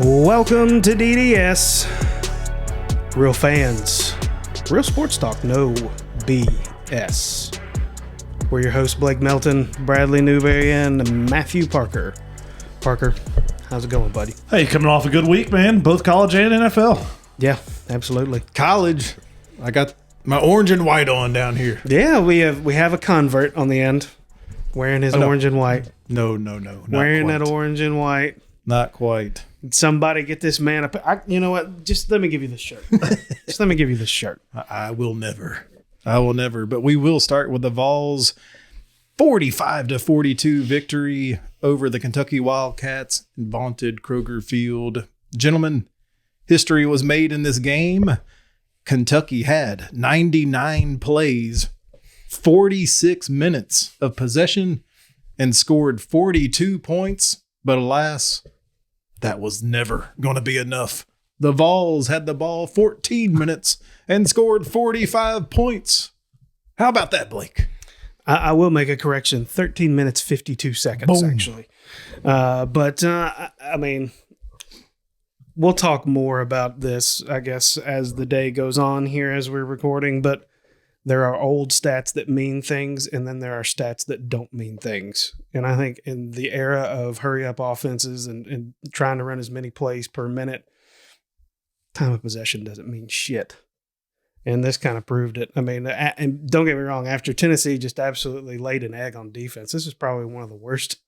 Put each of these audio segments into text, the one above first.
Welcome to DDS. Real fans, real sports talk, no BS. We're your hosts, Blake Melton, Bradley Newberry, and Matthew Parker. Parker, how's it going, buddy? Hey, coming off a good week, man. Both college and NFL. Yeah, absolutely. College, I got my orange and white on down here. Yeah, we have a convert on the end, wearing his orange and white. No. Wearing quite. that orange and white. Not quite. Somebody get this man up. You know what? Just let me give you this shirt. Just let me give you this shirt. I will never. But we will start with the Vols 45-42 victory over the Kentucky Wildcats in vaunted Kroger Field. Gentlemen, history was made in this game. Kentucky had 99 plays, 46 minutes of possession, and scored 42 points. But alas, that was never going to be enough. The Vols had the ball 14 minutes and scored 45 points. How about that, Blake? I will make a correction. 13 minutes, 52 seconds, Boom. actually. I mean, we'll talk more about this, I guess, as the day goes on here as we're recording. But there are old stats that mean things, and then there are stats that don't mean things. And I think in the era of hurry-up offenses and trying to run as many plays per minute, time of possession doesn't mean shit. And this kind of proved it. I mean, and don't get me wrong, after Tennessee just absolutely laid an egg on defense, this is probably one of the worst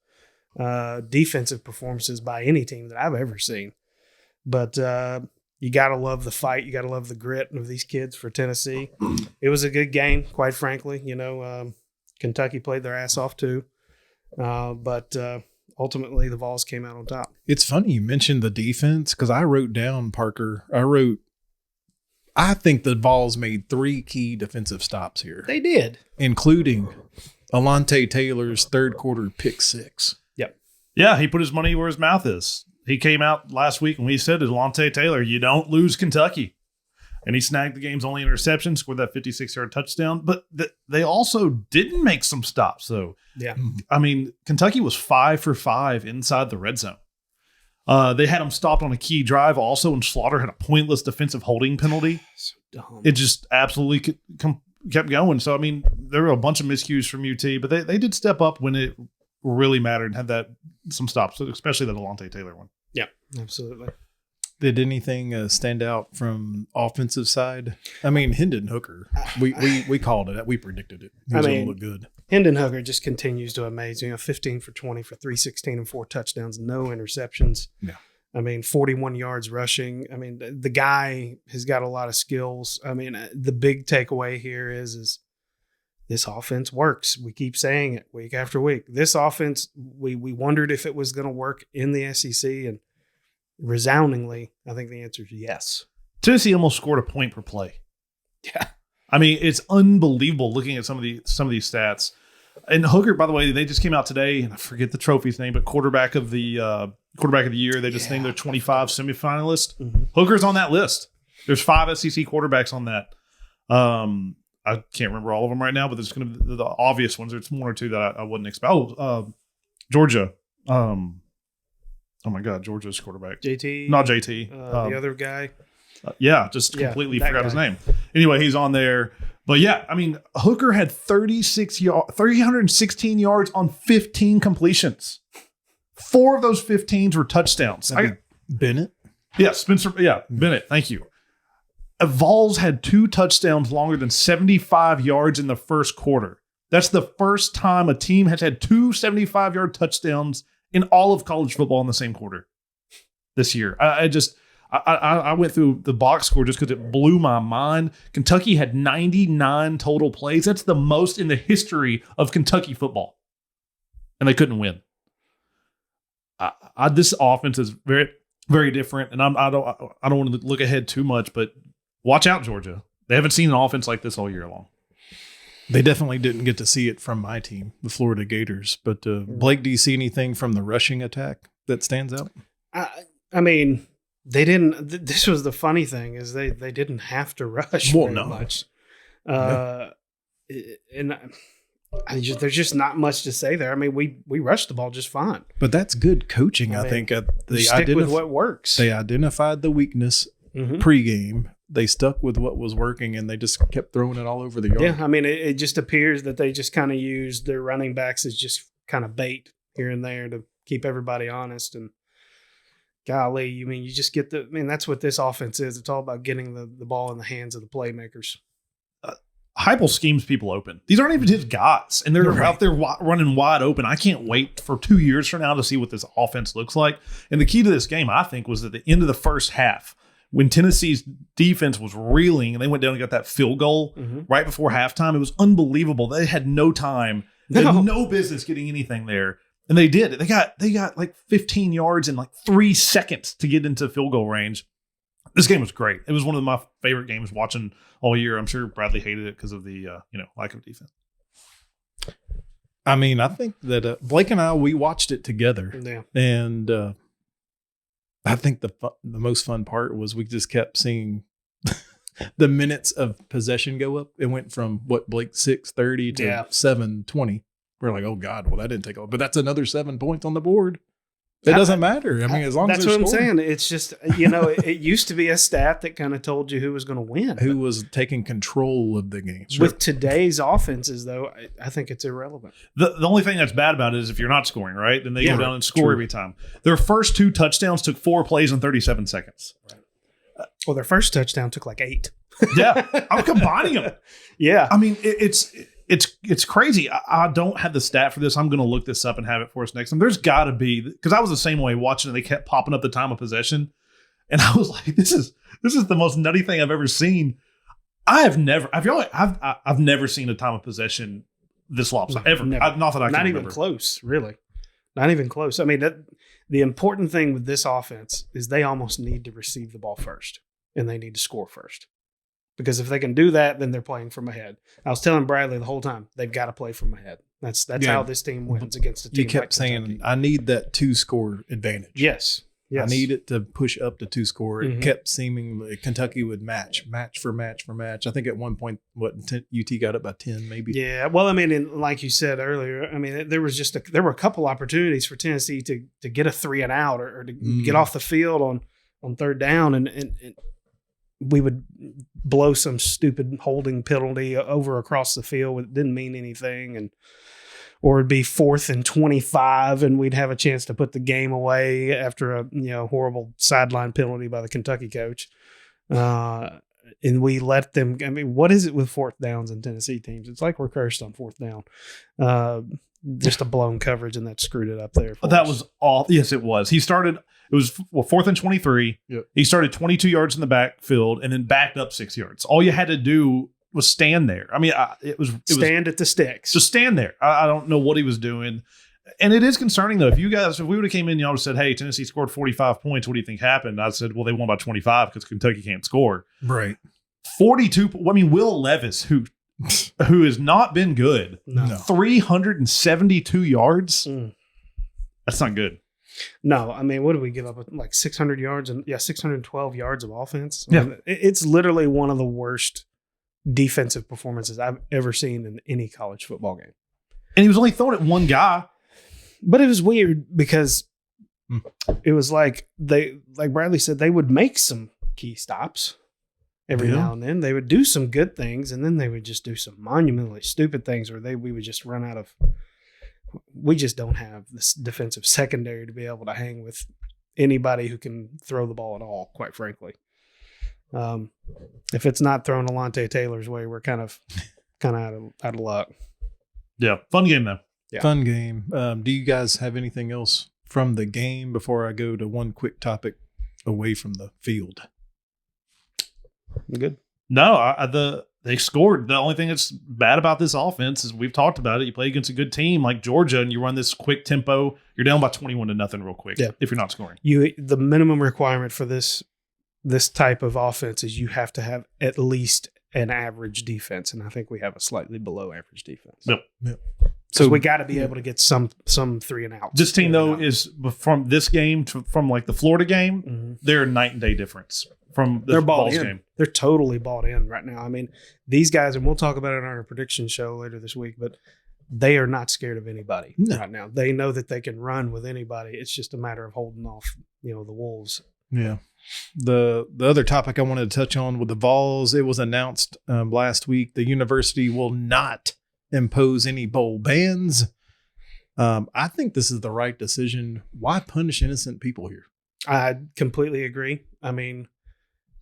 defensive performances by any team that I've ever seen. But you got to love the fight. You got to love the grit of these kids for Tennessee. It was a good game, quite frankly. You know, Kentucky played their ass off too. But ultimately, the Vols came out on top. It's funny you mentioned the defense because I wrote down, Parker, I think the Vols made 3 key defensive stops here. They did. Including Alontae Taylor's third quarter pick 6. Yep. Yeah, he put his money where his mouth is. He came out last week and we said to Alontae Taylor, you don't lose Kentucky. And he snagged the game's only interception, scored that 56-yard touchdown. But they also didn't make some stops, though. Yeah. I mean, Kentucky was 5 for 5 inside the red zone. They had him stopped on a key drive also, and Slaughter had a pointless defensive holding penalty. So dumb. It just absolutely kept going. So, I mean, there were a bunch of miscues from UT, but they did step up when it really mattered and had some stops, especially that Alontae Taylor one. Yeah, absolutely. Did anything stand out from offensive side? I mean, Hendon Hooker, we called it. We predicted it. He was going to look good. Hendon Hooker just continues to amaze. 15 for 20 for 316 and 4 touchdowns, no interceptions. Yeah. I mean, 41 yards rushing. I mean, the guy has got a lot of skills. I mean, the big takeaway here is this offense works. We keep saying it week after week. This offense, we wondered if it was going to work in the SEC, and resoundingly, I think the answer is yes. Tennessee almost scored a point per play. Yeah. I mean, it's unbelievable looking at some of these stats. And Hooker, by the way, they just came out today, and I forget the trophy's name, but quarterback of the year. They just named their 25 semifinalists. Mm-hmm. Hooker's on that list. There's 5 SEC quarterbacks on that. I can't remember all of them right now, but there's going to be the obvious ones. There's 1 or 2 that I wouldn't expect. Georgia. Oh my God, Georgia's quarterback. JT. Not JT. The other guy. Completely that forgot guy. his name. Anyway, he's on there. But yeah, I mean, Hooker had 316 yards on 15 completions. 4 of those 15s were touchdowns. Bennett? Yeah, Spencer. Yeah, Bennett. Thank you. Vols had 2 touchdowns longer than 75 yards in the first quarter. That's the first time a team has had 2 75-yard touchdowns in all of college football in the same quarter this year. I went through the box score just because it blew my mind. Kentucky had 99 total plays. That's the most in the history of Kentucky football. And they couldn't win. This offense is very, very different. And I don't want to look ahead too much, but watch out, Georgia. They haven't seen an offense like this all year long. They definitely didn't get to see it from my team, the Florida Gators. But Blake, do you see anything from the rushing attack that stands out? I mean, they didn't. This was the funny thing is they didn't have to rush very much. And There's just not much to say there. I mean, we rushed the ball just fine. But that's good coaching, I mean, think. They stick with what works. They identified the weakness pregame. They stuck with what was working, and they just kept throwing it all over the yard. Yeah, I mean, it just appears that they just kind of used their running backs as just kind of bait here and there to keep everybody honest. And golly, you just get that's what this offense is. It's all about getting the ball in the hands of the playmakers. Heupel schemes people open. These aren't even his guys, and they're out there running wide open. I can't wait for 2 years from now to see what this offense looks like. And the key to this game, I think, was at the end of the first half when Tennessee's defense was reeling and they went down and got that field goal right before halftime. It was unbelievable. They had no time. They had no business getting anything there. And they did. They got like 15 yards in like 3 seconds to get into field goal range. This game was great. It was one of my favorite games watching all year. I'm sure Bradley hated it because of the lack of defense. I mean, I think that Blake and I, we watched it together. Yeah. And I think the most fun part was we just kept seeing the minutes of possession go up. It went from Blake 630 to 720. We're like, oh God, well that didn't take a lot, but that's another 7 points on the board. It doesn't matter. I mean, as long as that's what I'm saying. It's just it used to be a stat that kind of told you who was going to win, who was taking control of the game. With today's offenses, though, I think it's irrelevant. The only thing that's bad about it is if you're not scoring, right? Then they go down and score every time. Their first 2 touchdowns took 4 plays in 37 seconds. Right. Well, their first touchdown took like 8. Yeah, I'm combining them. Yeah, I mean it's crazy. I don't have the stat for this. I'm going to look this up and have it for us next time. There's got to be, because I was the same way watching it. They kept popping up the time of possession, and I was like, "This is the most nutty thing I've ever seen." I've never seen a time of possession this lopsided ever. Not that I can not remember. even close, really. Not even close. I mean, the important thing with this offense is they almost need to receive the ball first, and they need to score first. Because if they can do that, then they're playing from ahead. I was telling Bradley the whole time, they've got to play from ahead. That's how this team wins against a team. You kept like saying, Kentucky. I need that 2-score advantage. Yes. I need it to push up to 2-score. It kept seeming like Kentucky would match for match. I think at one point, UT got up by 10 maybe. Yeah. Well, I mean, and like you said earlier, I mean, there were a couple opportunities for Tennessee to get a 3 and out or to get off the field on third down and we would blow some stupid holding penalty over across the field. It didn't mean anything. Or it'd be 4th and 25 and we'd have a chance to put the game away after a horrible sideline penalty by the Kentucky coach. And we let them, I mean, what is it with 4th downs in Tennessee teams? It's like we're cursed on 4th down. Just a blown coverage, and that screwed it up there. That was all. Yes, it was. It was 4th and 23. Yep. He started 22 yards in the backfield and then backed up 6 yards. All you had to do was stand there. I mean, it was stand at the sticks. Just stand there. I don't know what he was doing. And it is concerning, though. If we would have came in, y'all would have said, hey, Tennessee scored 45 points. What do you think happened? I said, well, they won by 25 because Kentucky can't score. Right. 42. I mean, Will Levis, who has not been good. No. 372 yards. That's not good. No, I mean, what did we give up? Like 600 yards and 612 yards of offense. Yeah. I mean, it's literally one of the worst defensive performances I've ever seen in any college football game. And he was only throwing at one guy. But it was weird because it was like Bradley said, they would make some key stops every now and then. They would do some good things, and then they would just do some monumentally stupid things where we would just run out of. We just don't have this defensive secondary to be able to hang with anybody who can throw the ball at all, quite frankly. If it's not thrown Alontae Taylor's way, we're kind of out of luck. Yeah, fun game though. Yeah. Fun game. Do you guys have anything else from the game before I go to one quick topic away from the field? Good. No, they scored. The only thing that's bad about this offense is we've talked about it. You play against a good team like Georgia and you run this quick tempo. You're down by 21-0 real quick if you're not scoring. The minimum requirement for this type of offense is you have to have at least an average defense, and I think we have a slightly below average defense. Yep. So we got to be able to get some 3 and out. This team though is from this game from like the Florida game, they're a night and day difference from the Vols game. They're totally bought in right now. I mean, these guys, and we'll talk about it on our prediction show later this week, but they are not scared of anybody No. right now. They know that they can run with anybody. It's just a matter of holding off, the Wolves. Yeah. The other topic I wanted to touch on with the Vols, it was announced last week the university will not impose any bowl bans. I think this is the right decision. Why punish innocent people here? I completely agree. I mean,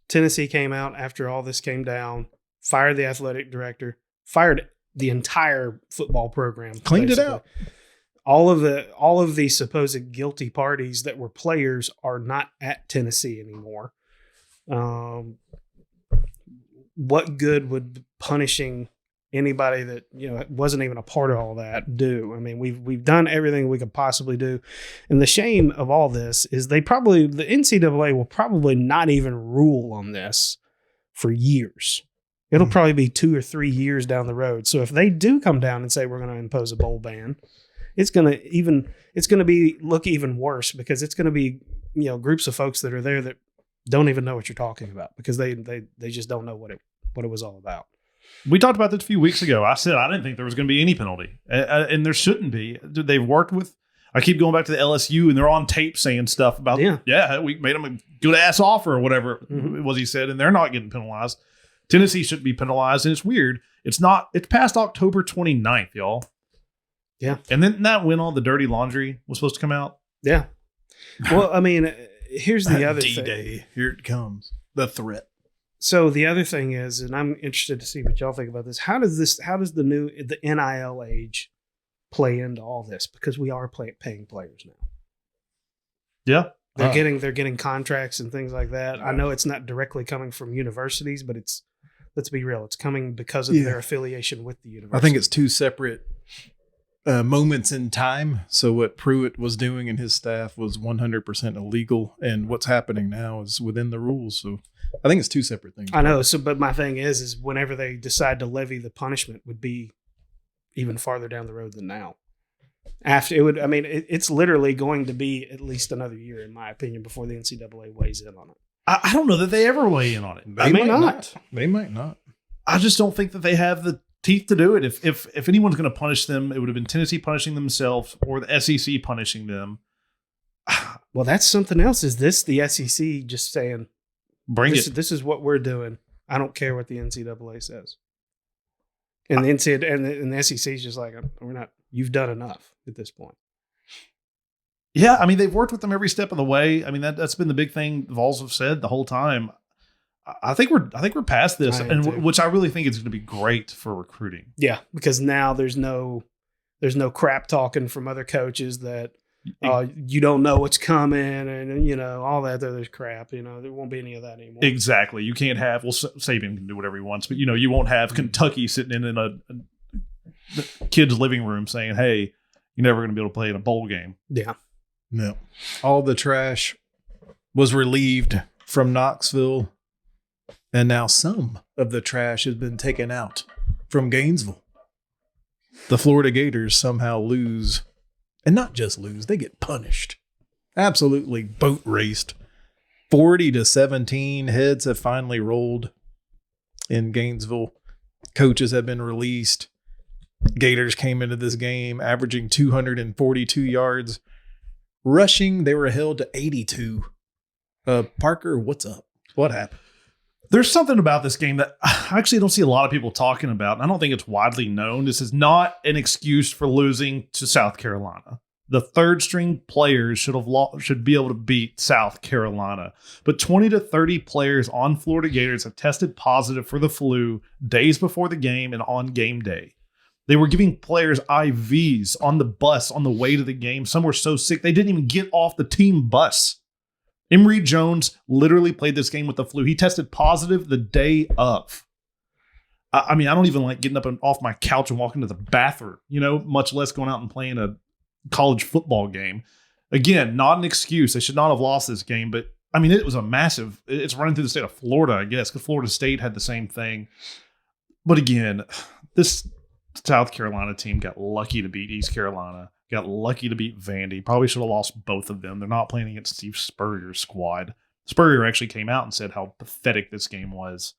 Tennessee came out after all this came down, fired the athletic director, fired the entire football program, Cleaned basically. it out. All of the supposed guilty parties that were players are not at Tennessee anymore. What good would punishing anybody that wasn't even a part of all that do? I mean, we've done everything we could possibly do, and the shame of all this is the NCAA will probably not even rule on this for years. It'll probably be 2 or 3 years down the road. So if they do come down and say we're going to impose a bowl ban, it's going to look even worse, because it's going to be groups of folks that are there that don't even know what you're talking about, because they just don't know what it was all about. We talked about this a few weeks ago. I said I didn't think there was going to be any penalty, and there shouldn't be. They've worked with. I keep going back to the LSU, and they're on tape saying stuff about we made them a good ass offer or whatever it was he said, and they're not getting penalized. Tennessee shouldn't be penalized, and it's weird. It's not. It's past October 29th, y'all. Yeah, and then that when all the dirty laundry was supposed to come out. Yeah. Well, I mean, here's the other thing. D-Day. Here it comes. The threat. So the other thing is, and I'm interested to see what y'all think about this. How does the NIL age play into all this? Because we are paying players now. Yeah. They're getting contracts and things like that. I know it's not directly coming from universities, but let's be real, it's coming because of their affiliation with the university. I think it's two separate moments in time. So what Pruitt was doing and his staff was 100% illegal, and what's happening now is within the rules. So I think it's two separate things. I know. So, but my thing is whenever they decide to levy the punishment would be even farther down the road than now. After it would, I mean, it's literally going to be at least another year, in my opinion, before the NCAA weighs in on it. I don't know that they ever weigh in on it. They may not. They might not. I just don't think that they have the teeth to do it. If anyone's going to punish them, it would have been Tennessee punishing themselves or the SEC punishing them. Well, that's something else. Is this the SEC just saying, This is what we're doing. I don't care what the NCAA says. And the and the SEC is just like, we're not. You've done enough at this point. Yeah, I mean, they've worked with them every step of the way. I mean, that's been the big thing the Vols have said the whole time. I think we're past this, which I really think is going to be great for recruiting. Yeah, because now there's no crap talking from other coaches that you don't know what's coming and all that other crap. There won't be any of that anymore. Exactly. You can't have Saban can do whatever he wants, but you won't have Kentucky sitting in a kid's living room saying, "Hey, you're never going to be able to play in a bowl game." Yeah. No. All the trash was relieved from Knoxville, and now some of the trash has been taken out from Gainesville. The Florida Gators somehow lose, and not just lose, they get punished. Absolutely boat raced. 40-17, heads have finally rolled in Gainesville. Coaches have been released. Gators came into this game averaging 242 yards. Rushing, they were held to 82. Parker, what's up? What happened? There's something about this game that I actually don't see a lot of people talking about, and I don't think it's widely known. This is not an excuse for losing to South Carolina. The third string players should be able to beat South Carolina. But 20 to 30 players on Florida Gators have tested positive for the flu days before the game and on game day. They were giving players IVs on the bus on the way to the game. Some were so sick they didn't even get off the team bus. Emory Jones literally played this game with the flu. He tested positive the day of. I mean, I don't even like getting up and off my couch and walking to the bathroom, much less going out and playing a college football game. Again, not an excuse. They should not have lost this game, but I mean, it was it's running through the state of Florida, I guess, because Florida State had the same thing. But again, this South Carolina team got lucky to beat East Carolina, got lucky to beat Vandy. Probably should have lost both of them. They're not playing against Steve Spurrier's squad. Spurrier actually came out and said how pathetic this game was.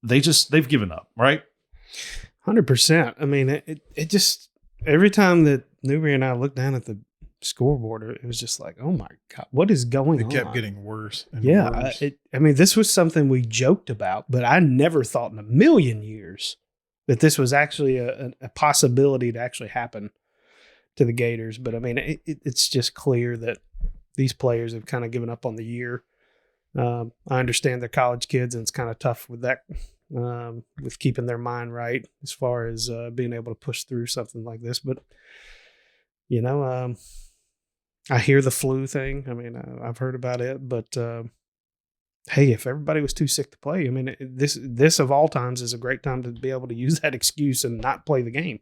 They've given up, right? 100%. I mean, it just, every time that Newberry and I looked down at the scoreboard, it was just like, oh my God, what is going on? It kept getting worse. And Yeah. worse. I mean, this was something we joked about, but I never thought in a million years that this was actually a possibility to actually happen to the Gators. But I mean, it's just clear that these players have kind of given up on the year. I understand they're college kids, and it's kind of tough with that, with keeping their mind right as far as being able to push through something like this. But, you know, I hear the flu thing. I mean, I've heard about it, but hey, if everybody was too sick to play, I mean, this of all times is a great time to be able to use that excuse and not play the game.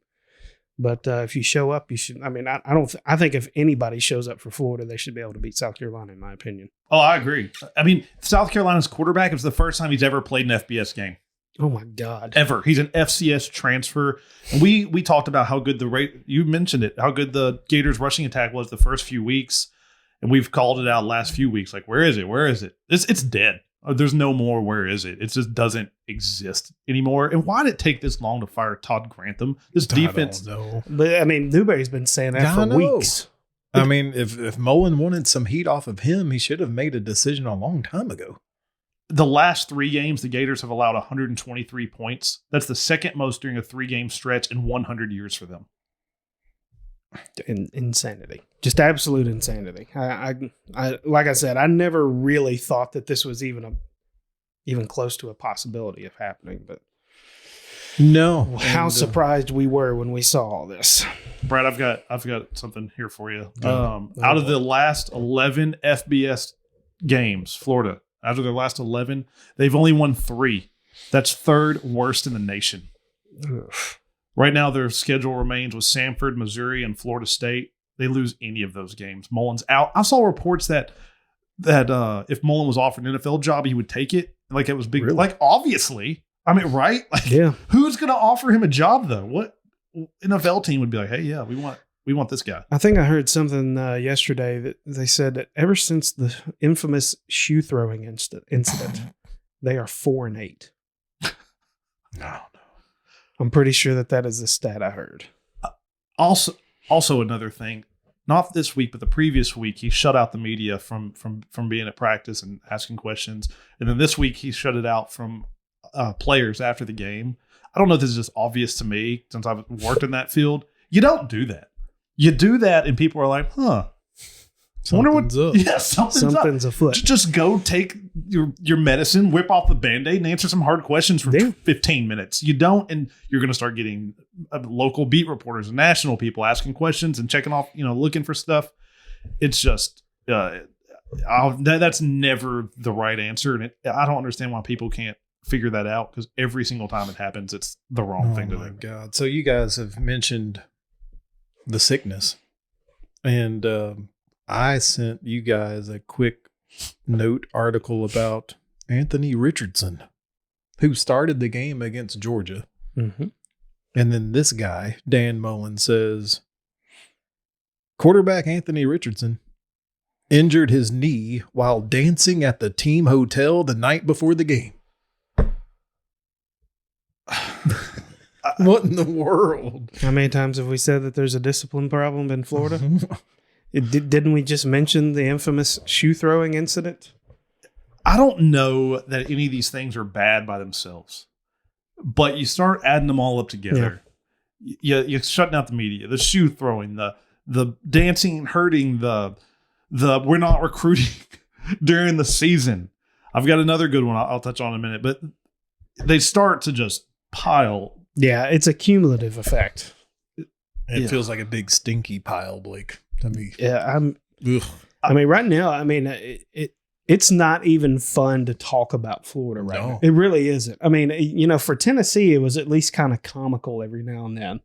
But if you show up, you should. I mean, I think if anybody shows up for Florida, they should be able to beat South Carolina, in my opinion. Oh, I agree. I mean, South Carolina's quarterback, it was the first time he's ever played an FBS game. Oh my God! Ever. He's an FCS transfer. And we talked about how good you mentioned it, how good the Gators rushing attack was the first few weeks. And we've called it out last few weeks. Like, where is it? Where is it? It's dead. There's no more. Where is it? It just doesn't exist anymore. And why did it take this long to fire Todd Grantham? This defense. But I mean, Newberry's been saying that for weeks. I mean, if Mullen wanted some heat off of him, he should have made a decision a long time ago. The last 3 games, the Gators have allowed 123 points. That's the second most during a 3-game stretch in 100 years for them. Insanity, just absolute insanity. I like I said, I never really thought that this was even close to a possibility of happening. But no, how surprised we were when we saw all this. Brad, I've got something here for you. Out of the last 11 FBS games, Florida, out of their last 11, they've only won 3. That's 3rd worst in the nation. Ugh. Right now, their schedule remains with Samford, Missouri, and Florida State. They lose any of those games. Mullen's out. I saw reports that if Mullen was offered an NFL job, he would take it. Like, it was big. Really? Like, obviously. I mean, right? Like, Yeah. Who's going to offer him a job, though? What NFL team would be like, hey, yeah, we want this guy. I think I heard something yesterday that they said that ever since the infamous shoe throwing incident, they are 4-8. No. I'm pretty sure that is the stat I heard. Also another thing, not this week, but the previous week, he shut out the media from being at practice and asking questions. And then this week, he shut it out from players after the game. I don't know if this is just obvious to me since I've worked in that field. You don't do that. You do that and people are like, huh. Something's up. Yeah, something's up. Afoot. Just go take your medicine, whip off the Band-Aid, and answer some hard questions for 15 minutes. You don't, and you're going to start getting local beat reporters and national people asking questions and checking off, looking for stuff. It's just, that's never the right answer. And I don't understand why people can't figure that out, because every single time it happens, it's the wrong thing to do. Oh, my God. So you guys have mentioned the sickness. And I sent you guys a quick note article about Anthony Richardson, who started the game against Georgia. Mm-hmm. And then this guy, Dan Mullen, says, quarterback Anthony Richardson injured his knee while dancing at the team hotel the night before the game. What in the world? How many times have we said that there's a discipline problem in Florida? Didn't we just mention the infamous shoe throwing incident? I don't know that any of these things are bad by themselves, but you start adding them all up together. Yeah. You're shutting out the media, the shoe throwing, the dancing, hurting, the we're not recruiting during the season. I've got another good one I'll touch on in a minute, but they start to just pile. Yeah, it's a cumulative effect. It feels like a big stinky pile, Blake, to me. Yeah, I mean, right now, it's not even fun to talk about Florida right now. It really isn't. I mean, for Tennessee, it was at least kind of comical every now and then.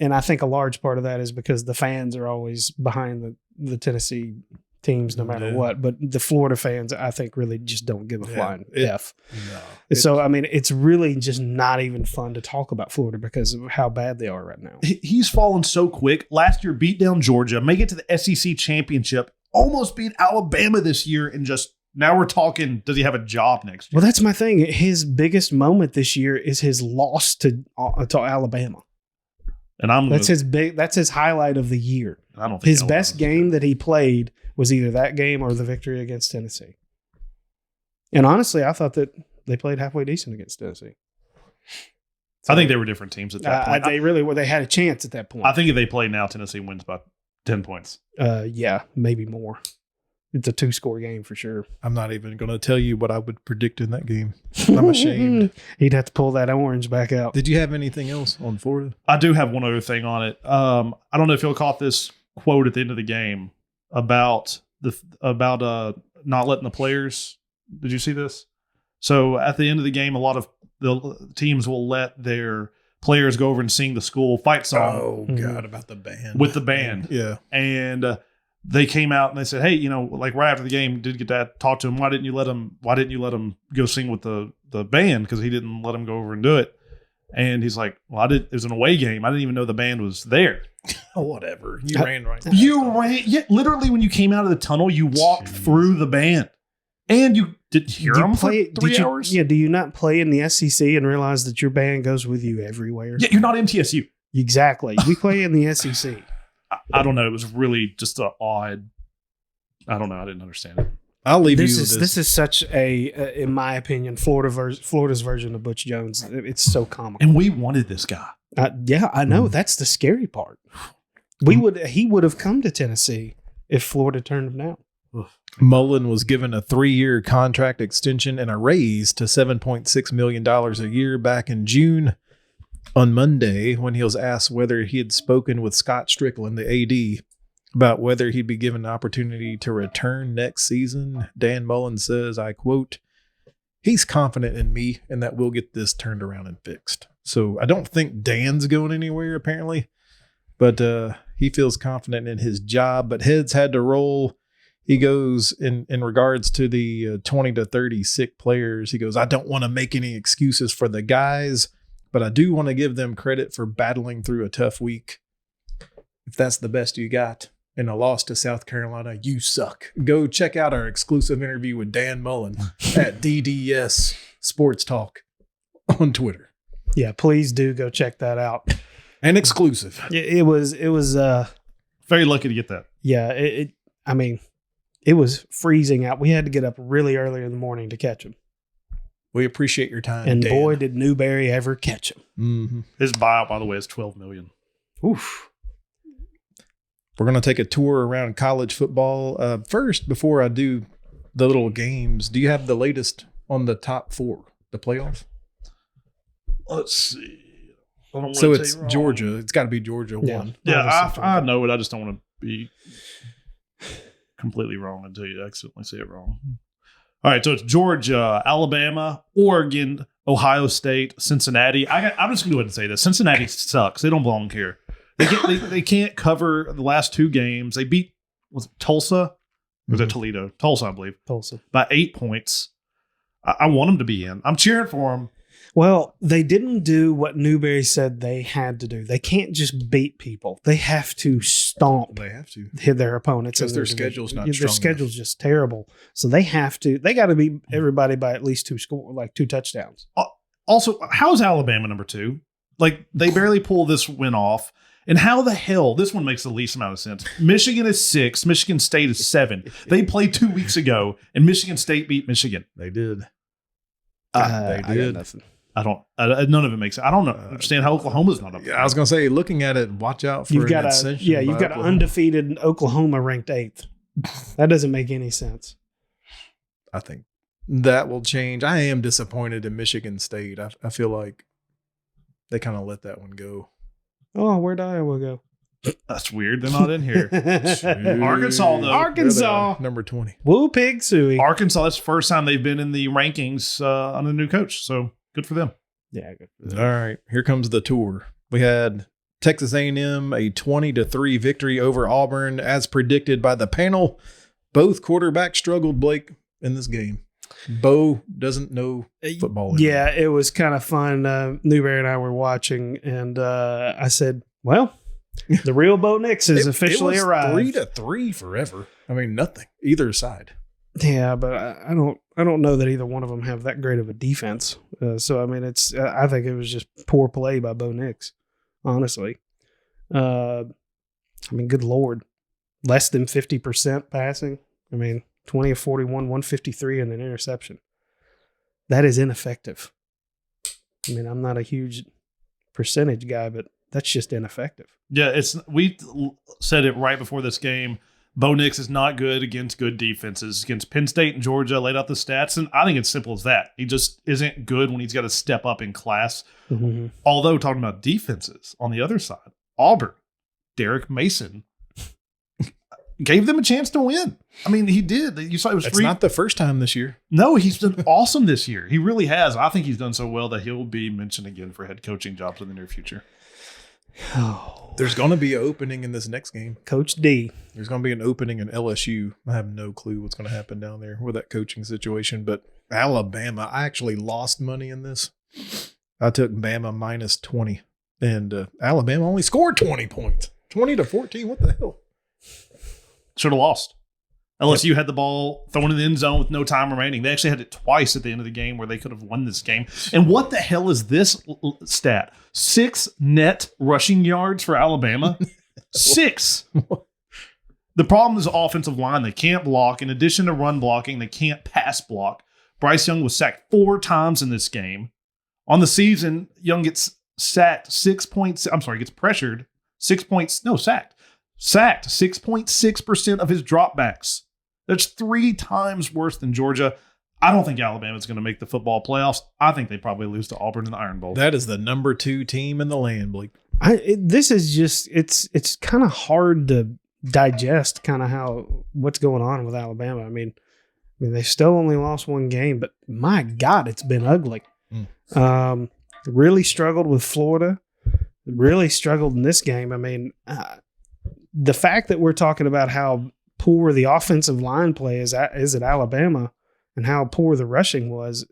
And I think a large part of that is because the fans are always behind the Tennessee teams no matter what. But the Florida fans, I think, really just don't give a flying F. No, so, I mean, it's really just not even fun to talk about Florida because of how bad they are right now. He's fallen so quick. Last year, beat down Georgia, make it to the SEC championship, almost beat Alabama this year, and just Now we're talking, does he have a job next year? Well, that's my thing. His biggest moment this year is his loss to Alabama. And That's his highlight of the year. I don't think His Alabama's best game that he played was either that game or the victory against Tennessee. And honestly, I thought that they played halfway decent against Tennessee. I think they were different teams at that point. They really were. They had a chance at that point. I think if they play now, Tennessee wins by 10 points. Yeah, maybe more. It's a 2-score game for sure. I'm not even going to tell you what I would predict in that game. I'm ashamed. He'd have to pull that orange back out. Did you have anything else on Florida? I do have one other thing on it. I don't know if you'll caught this quote at the end of the game about not letting the players. Did you see this? So at the end of the game, a lot of the teams will let their players go over and sing the school fight song. Oh God, about the band. With the band. Yeah. And they came out and they said, hey, like right after the game, did get that talk to him. Why didn't you let him go sing with the band? Because he didn't let him go over and do it. And he's like, well, it was an away game. I didn't even know the band was there. Oh, whatever. You ran right. You ran. Yeah, literally when you came out of the tunnel, you walked through the band. And you didn't hear them for 3 hours? Yeah, do you not play in the SEC and realize that your band goes with you everywhere? Yeah, you're not MTSU. Exactly. We play in the SEC. I don't know. It was really just an odd. I don't know. I didn't understand it. I'll leave This you is with this is such a in my opinion, Florida's version of Butch Jones. It's so comical. And we wanted this guy. Yeah, I know. That's the scary part. He would have come to Tennessee if Florida turned him down. Mullen was given a 3-year contract extension and a raise to $7.6 million a year back in June. On Monday, when he was asked whether he had spoken with Scott Strickland, the AD, about whether he'd be given the opportunity to return next season, Dan Mullen says, I quote, he's confident in me and that we'll get this turned around and fixed. So I don't think Dan's going anywhere, apparently, but he feels confident in his job. But heads had to roll. He goes, in regards to the 20 to 30 sick players, he goes, I don't want to make any excuses for the guys, but I do want to give them credit for battling through a tough week. If that's the best you got in a loss to South Carolina, you suck. Go check out our exclusive interview with Dan Mullen at DDS Sports Talk on Twitter. Yeah, please do go check that out. And exclusive. It was Very lucky to get that. Yeah, it was freezing out. We had to get up really early in the morning to catch him. We appreciate your time, and Dan. boy, did Newberry ever catch him. Mm-hmm. His buyout, by the way, is $12 million. Oof. We're going to take a tour around college football. First, before I do the little games, do you have the latest on the top 4, the playoffs? Let's see. So it's Georgia. It's got to be Georgia 1. Yeah, I know it. I just don't want to be completely wrong until you accidentally say it wrong. All right, so it's Georgia, Alabama, Oregon, Ohio State, Cincinnati. I'm just going to go ahead and say this. Cincinnati sucks. They don't belong here. They can't cover the last 2 games. They beat Tulsa? Or was it Toledo? Tulsa, I believe. Tulsa. By 8 points. I want them to be in. I'm cheering for them. Well, they didn't do what Newberry said they had to do. They can't just beat people. They have to stomp. They have to hit their opponents because their schedule's not strong. Their schedule's just terrible. So they have to. They got to beat everybody by at least 2 touchdowns. Also, how's Alabama number 2? Like they barely pull this win off. And how the hell, this one makes the least amount of sense. Michigan is 6, Michigan State is 7. They played 2 weeks ago, and Michigan State beat Michigan. They did. They did. Nothing. None of it makes sense. I don't understand how Oklahoma's not up there. I was going to say, looking at it, watch out for you've got an undefeated Oklahoma ranked 8th. That doesn't make any sense. I think that will change. I am disappointed in Michigan State. I feel like they kind of let that one go. Oh, where'd Iowa go? That's weird. They're not in here. Arkansas, though. Arkansas. Number 20. Woo pig suey. Arkansas, that's the first time they've been in the rankings under the new coach. So good for them. Yeah, good for them. All right. Here comes the tour. We had Texas A&M, a 20-3 victory over Auburn, as predicted by the panel. Both quarterbacks struggled, Blake, in this game. Bo doesn't know football anymore. Yeah, it was kind of fun. Newberry and I were watching, and I said, well, the real Bo Nix has officially arrived. 3-3 forever. I mean, nothing. Either side. Yeah, but I don't know that either one of them have that great of a defense. So I mean, I think it was just poor play by Bo Nix, honestly. I mean, good Lord, less than 50% passing. I mean, 20 of 41, 153 and an interception. That is ineffective. I mean, I'm not a huge percentage guy, but that's just ineffective. Yeah, we said it right before this game. Bo Nix is not good against good defenses. Against Penn State and Georgia, laid out the stats, and I think it's simple as that. He just isn't good when he's got to step up in class. Mm-hmm. Although, talking about defenses, on the other side, Auburn, Derek Mason gave them a chance to win. I mean, he did. You saw it was That's not the first time this year. No, he's been awesome this year. He really has. I think he's done so well that he'll be mentioned again for head coaching jobs in the near future. Oh, there's going to be an opening in this next game. Coach D. There's going to be an opening in LSU. I have no clue what's going to happen down there with that coaching situation. But Alabama, I actually lost money in this. I took Bama minus 20. And Alabama only scored 20 points. 20 to 14. What the hell? Should have lost. LSU had the ball thrown in the end zone with no time remaining. They actually had it twice at the end of the game where they could have won this game. And what the hell is this stat? 6 net rushing yards for Alabama? 6. The problem is the offensive line. They can't block. In addition to run blocking, they can't pass block. Bryce Young was sacked 4 times in this game. On the season, Young gets sacked 6 points. I'm sorry, gets pressured 6 points. No, sacked. Sacked 6.6% of his dropbacks. That's 3 times worse than Georgia. I don't think Alabama's going to make the football playoffs. I think they probably lose to Auburn in the Iron Bowl. That is the number 2 team in the land, Blake. This is just it's kind of hard to digest kind of what's going on with Alabama. I mean they still only lost 1 game, but my God, it's been ugly. Really struggled with Florida. Really struggled in this game. I mean, the fact that we're talking about how poor the offensive line play is at Alabama and how poor the rushing was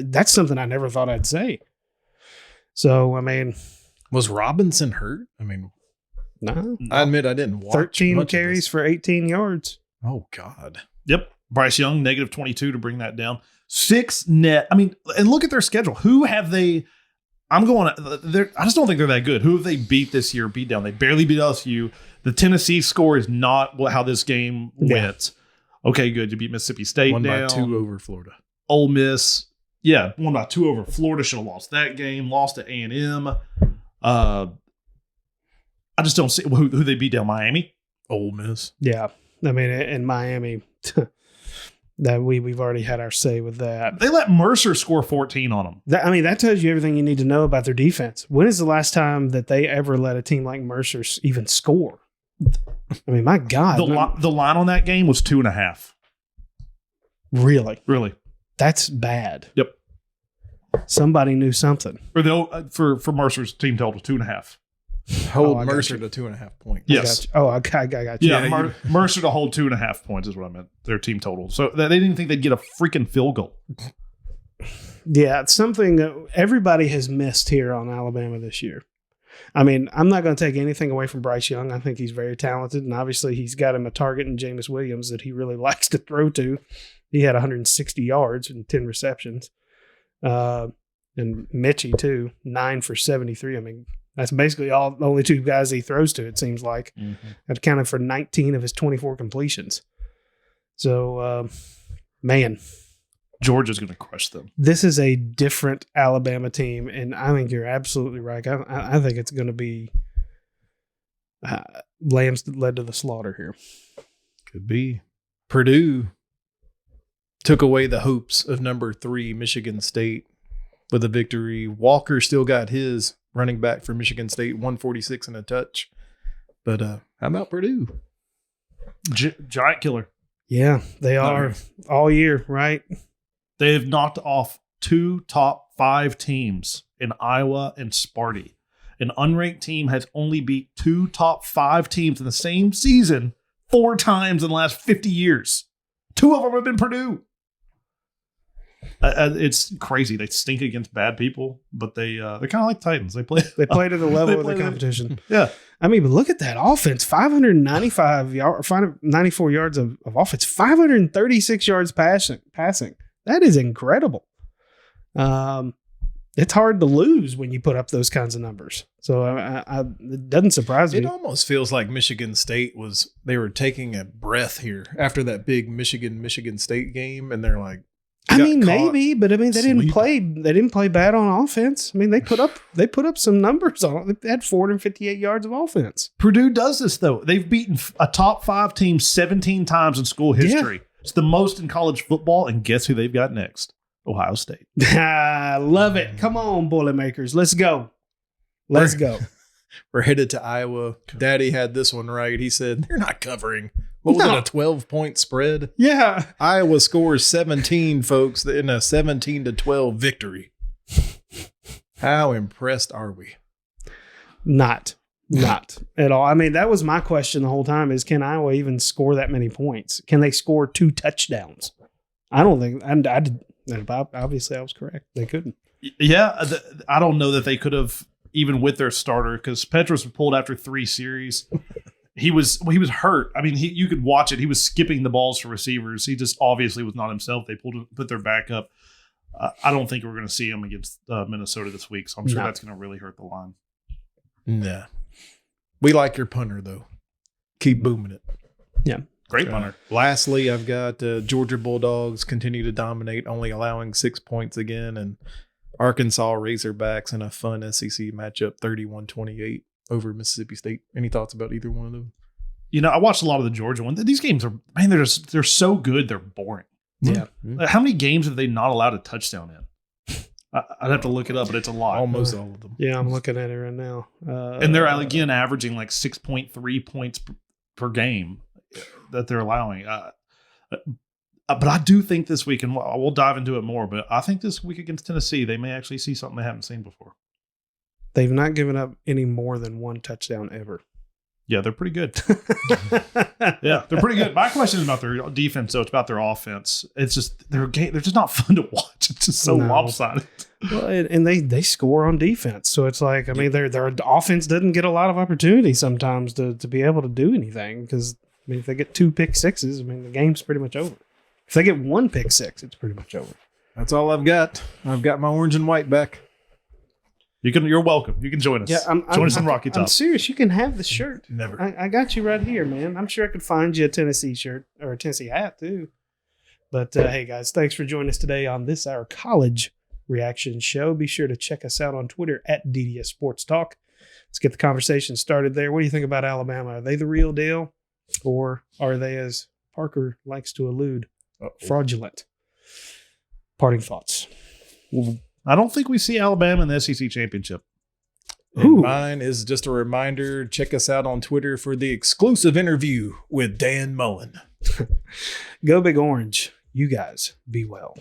that's something I never thought I'd say. So, I mean. Was Robinson hurt? I mean. No. I admit I didn't watch 13 carries for 18 yards. Oh, God. Yep. Bryce Young, negative 22 to bring that down. 6 net. I mean, and look at their schedule. Who have they – I just don't think they're that good. Who have they beat this year, beat down? They barely beat LSU. The Tennessee score is not how this game went. Okay, good. You beat Mississippi State Won down. by 2 over Florida. Ole Miss. Yeah, won by 2 over Florida. Should have lost that game. Lost to A&M. I just don't see who they beat down. Miami? Ole Miss. Yeah. I mean, in Miami, that we've already had our say with that. They let Mercer score 14 on them. That tells you everything you need to know about their defense. When is the last time that they ever let a team like Mercer even score? I mean, my God. The line on that game was 2.5. Really? That's bad. Yep. Somebody knew something. For Mercer's team total, 2.5. Hold Mercer to 2.5 points. Yes. I got you. Yeah, Mercer to hold 2.5 points is what I meant. Their team total. So they didn't think they'd get a freaking field goal. Yeah, it's something that everybody has missed here on Alabama this year. I mean, I'm not going to take anything away from Bryce Young. I think he's very talented, and obviously he's got him a target in Jameis Williams that he really likes to throw to. He had 160 yards and 10 receptions. And Mitchie, too, 9 for 73. I mean, that's basically the only 2 guys he throws to, it seems like. Mm-hmm. That accounted for 19 of his 24 completions. So, man. Georgia's going to crush them. This is a different Alabama team, and I think you're absolutely right. I think it's going to be lambs led to the slaughter here. Could be. Purdue took away the hopes of number 3 Michigan State with a victory. Walker still got his running back for Michigan State, 146 and a touch. But how about Purdue? Giant killer. Yeah, they are all year, right? They have knocked off 2 top 5 teams in Iowa and Sparty. An unranked team has only beat 2 top 5 teams in the same season 4 times in the last 50 years. 2 of them have been Purdue. It's crazy. They stink against bad people, but they're kind of like Titans. They play to the level of the competition. Yeah. I mean, but look at that offense. 594 yards of offense, 536 yards passing. That is incredible. It's hard to lose when you put up those kinds of numbers. So it doesn't surprise me. It almost feels like Michigan State they were taking a breath here after that big Michigan State game, and they're like, maybe, but I mean, they didn't play bad on offense. I mean, they put up some numbers on it. They had 458 yards of offense. Purdue does this though. They've beaten a top 5 team 17 times in school history. Yeah. It's the most in college football, and guess who they've got next? Ohio State. I love it. Come on, Boilermakers. Let's go. We're headed to Iowa. Daddy had this one right. He said they're not covering. What was it, a 12-point spread? Yeah. Iowa scores 17, folks, in a 17-12 victory. How impressed are we? Not at all. I mean, that was my question the whole time is, can Iowa even score that many points? Can they score 2 touchdowns? I don't think obviously, I was correct. They couldn't. Yeah, I don't know that they could have, even with their starter, because Petros was pulled after 3 series. He was hurt. I mean, you could watch it. He was skipping the balls to receivers. He just obviously was not himself. They put their backup. I don't think we're going to see him against Minnesota this week, so I'm sure that's going to really hurt the line. Nah. We like your punter, though. Keep booming it. Yeah. Great punter. Lastly, I've got Georgia Bulldogs continue to dominate, only allowing 6 points again, and Arkansas Razorbacks in a fun SEC matchup, 31-28 over Mississippi State. Any thoughts about either one of them? I watched a lot of the Georgia one. These games are, man, they're so good, they're boring. Yeah. How many games have they not allowed a touchdown in? I'd have to look it up, but it's a lot. Almost all of them. Yeah, I'm looking at it right now. And they're, again, averaging like 6.3 points per game that they're allowing. But I do think this week, and we'll dive into it more, but I think this week against Tennessee, they may actually see something they haven't seen before. They've not given up any more than 1 touchdown ever. Yeah, they're pretty good. Yeah, they're pretty good. My question is about their defense, though. It's about their offense. It's just they're just not fun to watch. It's just so lopsided. Well, and they score on defense, so it's like, I mean, their offense doesn't get a lot of opportunity sometimes to be able to do anything, because I mean, if they get 2 pick sixes, I mean, the game's pretty much over. If they get 1 pick six, it's pretty much over. That's all I've got. I've got my orange and white back. You're welcome. You can join us. Yeah, join us in Rocky Top. I'm serious. You can have the shirt. Never. I got you right here, man. I'm sure I could find you a Tennessee shirt or a Tennessee hat too. But hey, guys, thanks for joining us today on this our college reaction show. Be sure to check us out on Twitter at DDS Sports Talk. Let's get the conversation started there. What do you think about Alabama? Are they the real deal, or are they, as Parker likes to allude, fraudulent? Parting thoughts. I don't think we see Alabama in the SEC championship. And mine is just a reminder, check us out on Twitter for the exclusive interview with Dan Mullen. Go Big Orange. You guys be well.